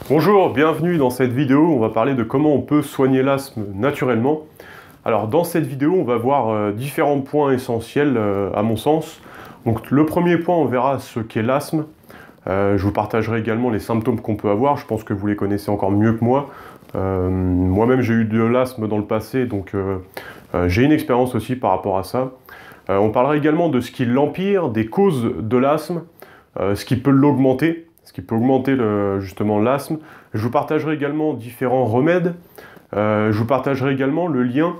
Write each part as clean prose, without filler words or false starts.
Bonjour, bienvenue dans cette vidéo. On va parler de comment on peut soigner l'asthme naturellement. Alors dans cette vidéo, on va voir différents points essentiels à mon sens. Donc le premier point, on verra ce qu'est l'asthme. Je vous partagerai également les symptômes qu'on peut avoir. Je pense que vous les connaissez encore mieux que moi. Moi-même, j'ai eu de l'asthme dans le passé, donc j'ai une expérience aussi par rapport à ça. On parlera également de ce qui l'empire, des causes de l'asthme, ce qui peut l'augmenter. Ce qui peut augmenter justement l'asthme. Je vous partagerai également différents remèdes. Je vous partagerai également le lien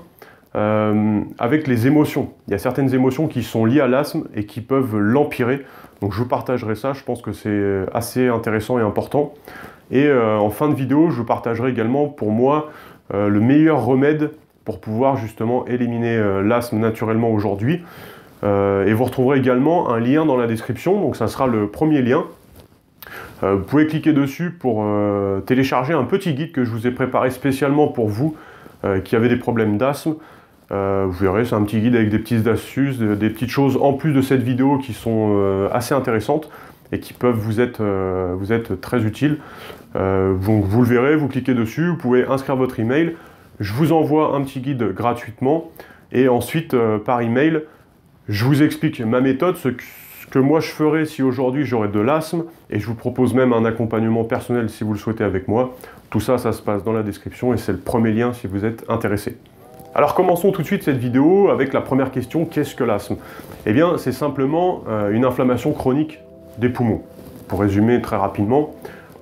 avec les émotions. Il y a certaines émotions qui sont liées à l'asthme et qui peuvent l'empirer. Donc je vous partagerai ça, je pense que c'est assez intéressant et important. Et en fin de vidéo, je vous partagerai également pour moi le meilleur remède pour pouvoir justement éliminer l'asthme naturellement aujourd'hui. Et vous retrouverez également un lien dans la description, donc ça sera le premier lien. Vous pouvez cliquer dessus pour télécharger un petit guide que je vous ai préparé spécialement pour vous qui avez des problèmes d'asthme. Vous verrez, c'est un petit guide avec des petites astuces, des petites choses en plus de cette vidéo qui sont assez intéressantes et qui peuvent vous être très utiles. Donc vous le verrez, vous cliquez dessus, vous pouvez inscrire votre email. Je vous envoie un petit guide gratuitement et ensuite par email, je vous explique ma méthode, ce que moi je ferais si aujourd'hui j'aurais de l'asthme, et je vous propose même un accompagnement personnel si vous le souhaitez avec moi. Tout ça, ça se passe dans la description et c'est le premier lien si vous êtes intéressé. Alors commençons tout de suite cette vidéo avec la première question, qu'est-ce que l'asthme? Eh bien c'est simplement une inflammation chronique des poumons. Pour résumer très rapidement,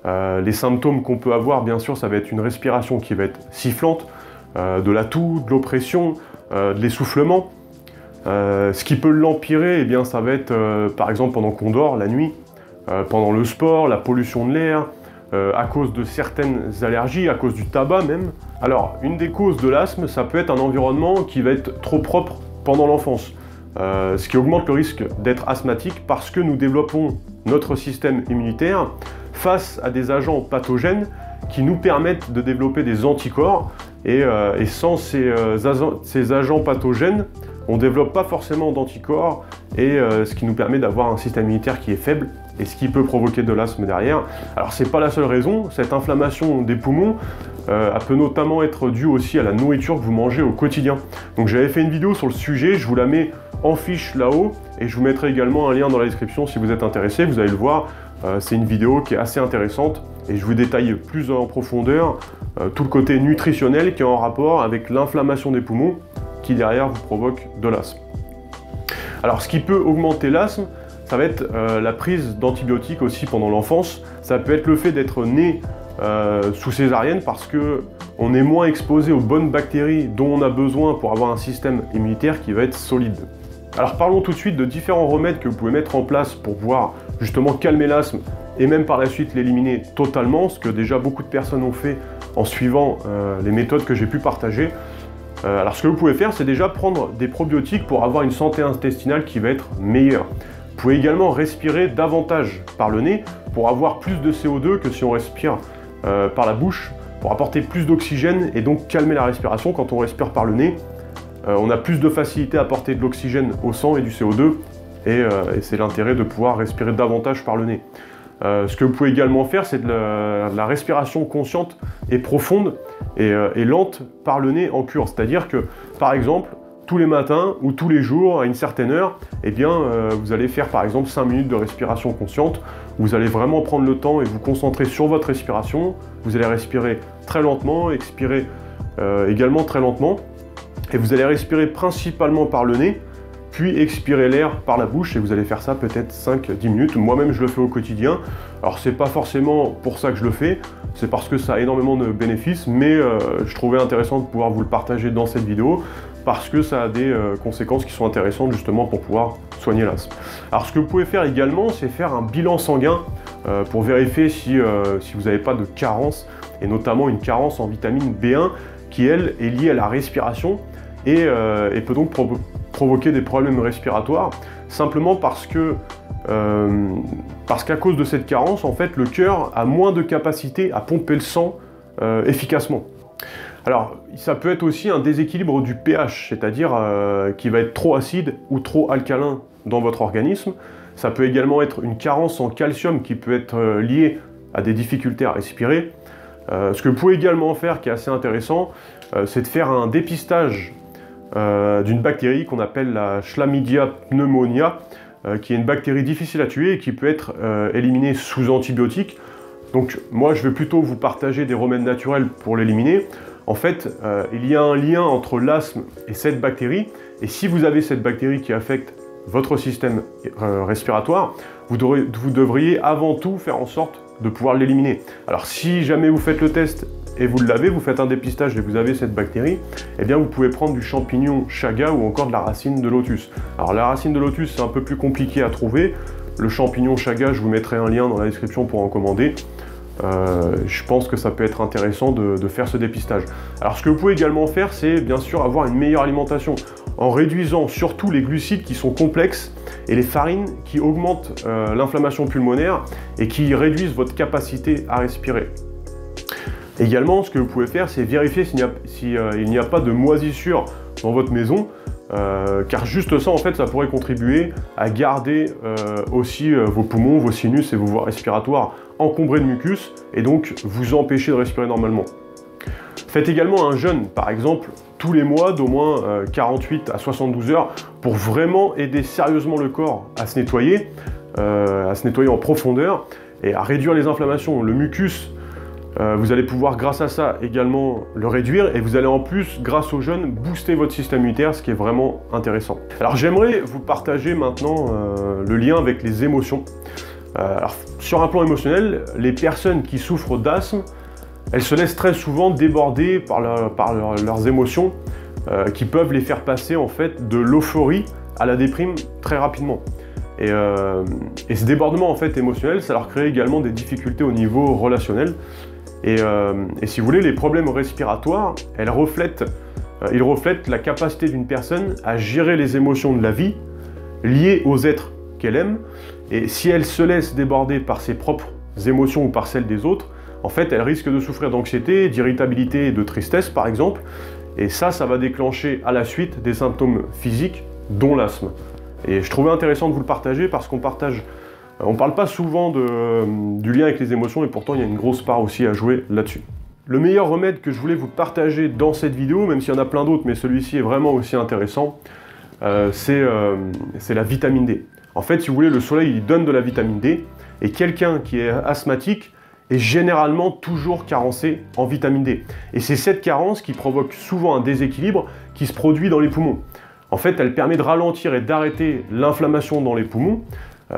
les symptômes qu'on peut avoir, bien sûr, ça va être une respiration qui va être sifflante, de la toux, de l'oppression, de l'essoufflement. Ce qui peut l'empirer, eh bien, ça va être par exemple pendant qu'on dort la nuit, pendant le sport, la pollution de l'air, à cause de certaines allergies, à cause du tabac même. Alors, une des causes de l'asthme, ça peut être un environnement qui va être trop propre pendant l'enfance, ce qui augmente le risque d'être asthmatique parce que nous développons notre système immunitaire face à des agents pathogènes qui nous permettent de développer des anticorps et sans ces agents pathogènes, on ne développe pas forcément d'anticorps et ce qui nous permet d'avoir un système immunitaire qui est faible et ce qui peut provoquer de l'asthme derrière. Alors c'est pas la seule raison, cette inflammation des poumons elle peut notamment être due aussi à la nourriture que vous mangez au quotidien. Donc j'avais fait une vidéo sur le sujet, je vous la mets en fiche là-haut et je vous mettrai également un lien dans la description si vous êtes intéressé, vous allez le voir. C'est une vidéo qui est assez intéressante et je vous détaille plus en profondeur tout le côté nutritionnel qui est en rapport avec l'inflammation des poumons qui derrière vous provoque de l'asthme. Alors ce qui peut augmenter l'asthme, ça va être la prise d'antibiotiques aussi pendant l'enfance. Ça peut être le fait d'être né sous césarienne parce que on est moins exposé aux bonnes bactéries dont on a besoin pour avoir un système immunitaire qui va être solide. Alors parlons tout de suite de différents remèdes que vous pouvez mettre en place pour pouvoir justement calmer l'asthme et même par la suite l'éliminer totalement, ce que déjà beaucoup de personnes ont fait en suivant les méthodes que j'ai pu partager. Alors ce que vous pouvez faire, c'est déjà prendre des probiotiques pour avoir une santé intestinale qui va être meilleure. Vous pouvez également respirer davantage par le nez pour avoir plus de CO2 que si on respire par la bouche, pour apporter plus d'oxygène et donc calmer la respiration. Quand on respire par le nez, on a plus de facilité à apporter de l'oxygène au sang et du CO2 et c'est l'intérêt de pouvoir respirer davantage par le nez. Ce que vous pouvez également faire, c'est de la respiration consciente et profonde et lente par le nez en cure. C'est-à-dire que, par exemple, tous les matins ou tous les jours, à une certaine heure, eh bien, vous allez faire par exemple 5 minutes de respiration consciente. Vous allez vraiment prendre le temps et vous concentrer sur votre respiration. Vous allez respirer très lentement, expirer également très lentement. Et vous allez respirer principalement par le nez, puis expirer l'air par la bouche et vous allez faire ça peut-être 5-10 minutes. Moi-même je le fais au quotidien. Alors c'est pas forcément pour ça que je le fais, c'est parce que ça a énormément de bénéfices, mais je trouvais intéressant de pouvoir vous le partager dans cette vidéo parce que ça a des conséquences qui sont intéressantes justement pour pouvoir soigner l'asthme. Alors ce que vous pouvez faire également, c'est faire un bilan sanguin pour vérifier si vous n'avez pas de carence, et notamment une carence en vitamine B1 qui elle est liée à la respiration et peut donc provoquer des problèmes respiratoires, simplement parce qu'à cause de cette carence, en fait, le cœur a moins de capacité à pomper le sang efficacement. Alors, ça peut être aussi un déséquilibre du pH, c'est-à-dire qui va être trop acide ou trop alcalin dans votre organisme. Ça peut également être une carence en calcium qui peut être liée a des difficultés à respirer. Ce que vous pouvez également faire, qui est assez intéressant, c'est de faire un dépistage d'une bactérie qu'on appelle la Chlamydia pneumonia, qui est une bactérie difficile à tuer et qui peut être éliminée sous antibiotiques. Donc moi je vais plutôt vous partager des remèdes naturels pour l'éliminer. En fait, il y a un lien entre l'asthme et cette bactérie, et si vous avez cette bactérie qui affecte votre système respiratoire, vous devriez avant tout faire en sorte de pouvoir l'éliminer. Alors si jamais vous faites le test et vous l'avez, vous faites un dépistage et vous avez cette bactérie, eh bien vous pouvez prendre du champignon chaga ou encore de la racine de lotus. Alors la racine de lotus c'est un peu plus compliqué à trouver, le champignon chaga je vous mettrai un lien dans la description pour en commander. Je pense que ça peut être intéressant de faire ce dépistage. Alors ce que vous pouvez également faire, c'est bien sûr avoir une meilleure alimentation en réduisant surtout les glucides qui sont complexes et les farines qui augmentent l'inflammation pulmonaire et qui réduisent votre capacité à respirer. Également, ce que vous pouvez faire, c'est vérifier s'il n'y a pas de moisissure dans votre maison, car juste ça, en fait, ça pourrait contribuer à garder aussi vos poumons, vos sinus et vos voies respiratoires encombrés de mucus, et donc vous empêcher de respirer normalement. Faites également un jeûne, par exemple, tous les mois d'au moins 48 à 72 heures, pour vraiment aider sérieusement le corps à se nettoyer en profondeur, et à réduire les inflammations. Le mucus, vous allez pouvoir, grâce à ça, également le réduire, et vous allez en plus, grâce au jeûne, booster votre système immunitaire, ce qui est vraiment intéressant. Alors j'aimerais vous partager maintenant le lien avec les émotions. Alors, sur un plan émotionnel, les personnes qui souffrent d'asthme, elles se laissent très souvent déborder par leurs émotions, qui peuvent les faire passer en fait de l'euphorie à la déprime très rapidement. Et ce débordement en fait émotionnel, ça leur crée également des difficultés au niveau relationnel. Et si vous voulez, les problèmes respiratoires, ils reflètent la capacité d'une personne à gérer les émotions de la vie liées aux êtres qu'elle aime. Et si elle se laisse déborder par ses propres émotions ou par celles des autres, en fait, elle risque de souffrir d'anxiété, d'irritabilité et de tristesse, par exemple. Et ça va déclencher à la suite des symptômes physiques, dont l'asthme. Et je trouvais intéressant de vous le partager parce qu'on parle pas souvent du lien avec les émotions, et pourtant il y a une grosse part aussi à jouer là-dessus. Le meilleur remède que je voulais vous partager dans cette vidéo, même s'il y en a plein d'autres, mais celui-ci est vraiment aussi intéressant, c'est la vitamine D. En fait, si vous voulez, le soleil il donne de la vitamine D, et quelqu'un qui est asthmatique est généralement toujours carencé en vitamine D. Et c'est cette carence qui provoque souvent un déséquilibre qui se produit dans les poumons. En fait, elle permet de ralentir et d'arrêter l'inflammation dans les poumons.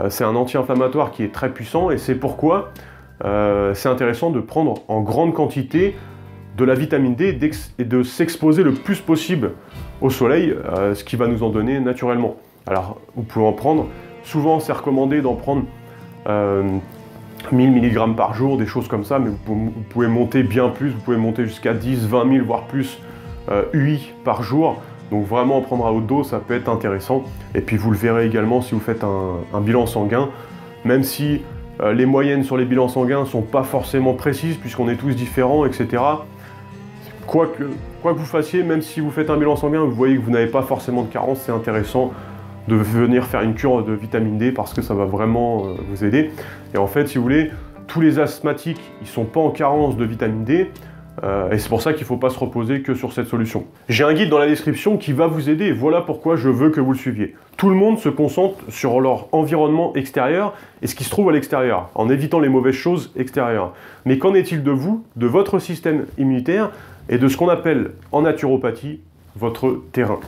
C'est un anti-inflammatoire qui est très puissant, et c'est pourquoi c'est intéressant de prendre en grande quantité de la vitamine D et de s'exposer le plus possible au soleil, ce qui va nous en donner naturellement. Alors, vous pouvez en prendre, souvent c'est recommandé d'en prendre 1000 mg par jour, des choses comme ça, mais vous pouvez monter bien plus, vous pouvez monter jusqu'à 10, 20 000, voire plus UI par jour. Donc vraiment en prendre à haute dose, ça peut être intéressant. Et puis vous le verrez également si vous faites un bilan sanguin, même si les moyennes sur les bilans sanguins ne sont pas forcément précises, puisqu'on est tous différents, etc. Quoi que vous fassiez, même si vous faites un bilan sanguin, vous voyez que vous n'avez pas forcément de carence, c'est intéressant de venir faire une cure de vitamine D parce que ça va vraiment vous aider. Et en fait, si vous voulez, tous les asthmatiques, ils ne sont pas en carence de vitamine D, et c'est pour ça qu'il ne faut pas se reposer que sur cette solution. J'ai un guide dans la description qui va vous aider, et voilà pourquoi je veux que vous le suiviez. Tout le monde se concentre sur leur environnement extérieur et ce qui se trouve à l'extérieur, en évitant les mauvaises choses extérieures. Mais qu'en est-il de vous, de votre système immunitaire et de ce qu'on appelle en naturopathie votre terrain?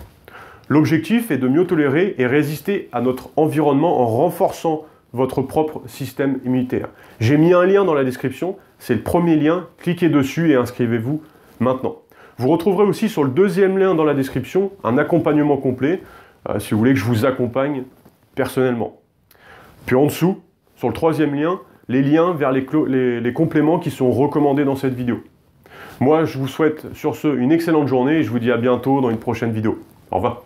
L'objectif est de mieux tolérer et résister à notre environnement en renforçant votre propre système immunitaire. J'ai mis un lien dans la description, c'est le premier lien, cliquez dessus et inscrivez-vous maintenant. Vous retrouverez aussi sur le deuxième lien dans la description un accompagnement complet, si vous voulez que je vous accompagne personnellement. Puis en dessous, sur le troisième lien, les liens vers les compléments qui sont recommandés dans cette vidéo. Moi, je vous souhaite sur ce une excellente journée et je vous dis à bientôt dans une prochaine vidéo. Au revoir.